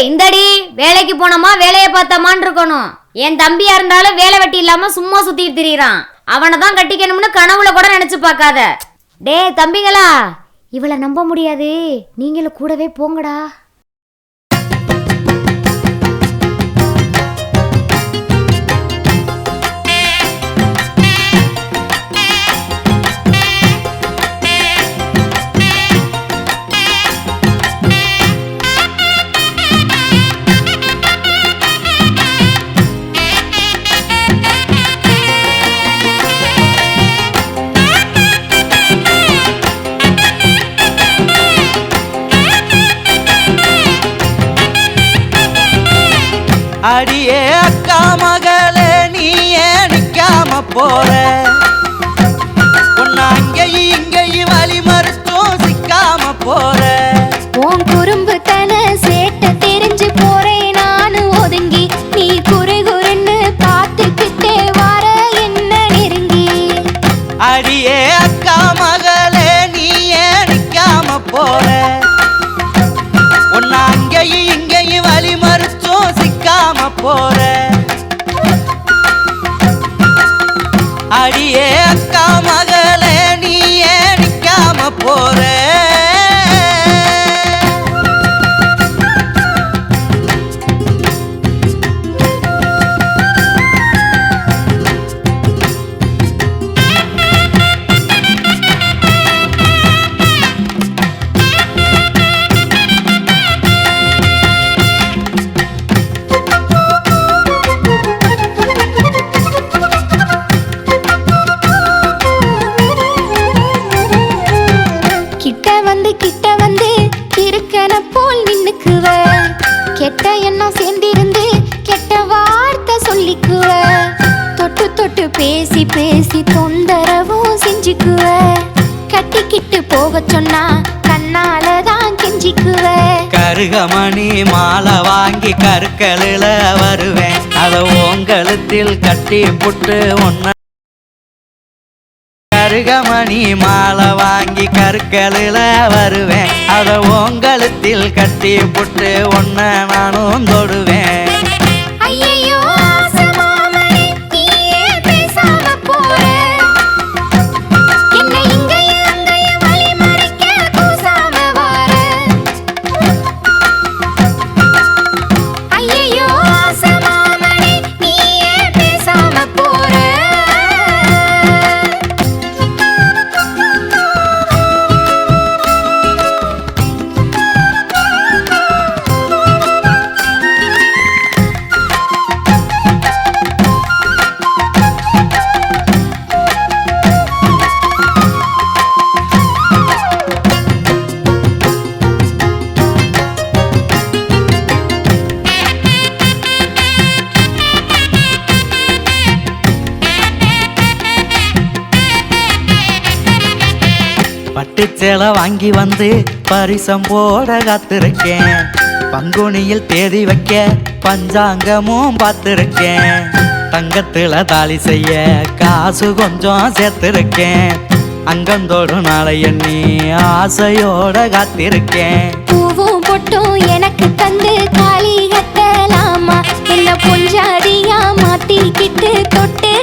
இந்தடி வேலைக்கு போனோமா வேலையை பார்த்தமான்னு இருக்கணும். என் தம்பியா இருந்தாலும் வேலை வெட்டி இல்லாம சும்மா சுத்திட்டு திரியறான். அவனை தான் கட்டிக்கணும்னு கனவுல கூட நினைச்சு பார்க்காத. டே தம்பிங்களா, இவளை நம்ப முடியாது, நீங்களும் கூடவே போங்கடா. அடியே அக்கா மகளே, நீ ஏன் நிக்காம போற? உன்னை அங்கேயும் இங்கேயும் வழி மறுத்தும் சிக்காம போற. உன் குறும்பு தன சேட்ட தெரிஞ்சு போறேன் நானு ஒதுங்கி. நீ குறு குறுன்னு பார்த்துக்கிட்டே வர என்ன நெருங்கி. அடியே அக்கா மகளே, நீ ஏன் நிக்காம போற? உன்னை அங்கேயும் இங்கேயும் வழி மறுத்தும் சிக்காம போற. அடியே அக்கா மகளே, நீ ஏன் நிக்காம போற? கிட்ட வந்து இருக்கன போல் நின்னுக்குவ. கெட்ட எண்ணம் சேர்ந்திருந்து கெட்ட வார்த்தை சொல்லிக்குவ. தொட்டு தொட்டு பேசி பேசி தொந்தரவும் செஞ்சுக்குவ. கட்டிக்கிட்டு போக சொன்னா கண்ணாலதான் கெஞ்சிக்குவ. கருகமணி மாலை வாங்கி கருக்கலில வருவேன், அத உங்கழுத்தில் கட்டி புட்டு ஒன்ன. கருகமணி மாலை வாங்கி கருக்கலில வருவேன், அத உங்கழுத்தில் கட்டி புட்டு ஒன்ன நானும் தொடுவேன். ஐயையோ ஆசமாமனே, நீயே பேசாம போற. என்னை இங்கேயும் அங்கேயும் வழி மறிக்க கூசாம வார. ஐயையோ ஆசமாமனே, நீயே பேசாம போற. பட்டுச்சேலை வாங்கி வந்து பரிசம் போட காத்திருக்கேன். பங்குனியில் தேதி வைக்க பஞ்சாங்கமும் பார்த்திருக்கேன். தங்கத்துல தாலி செய்ய காசு கொஞ்சம் சேர்த்திருக்கேன். அங்கந்தோடு நாளை எண்ணி ஆசையோட காத்திருக்கேன். பூவும் பொட்டும் எனக்கு தந்து காளி கட்டலாமா? என்ன பொஞ்சாதியா மாத்திக்கிட்டு தொட்டு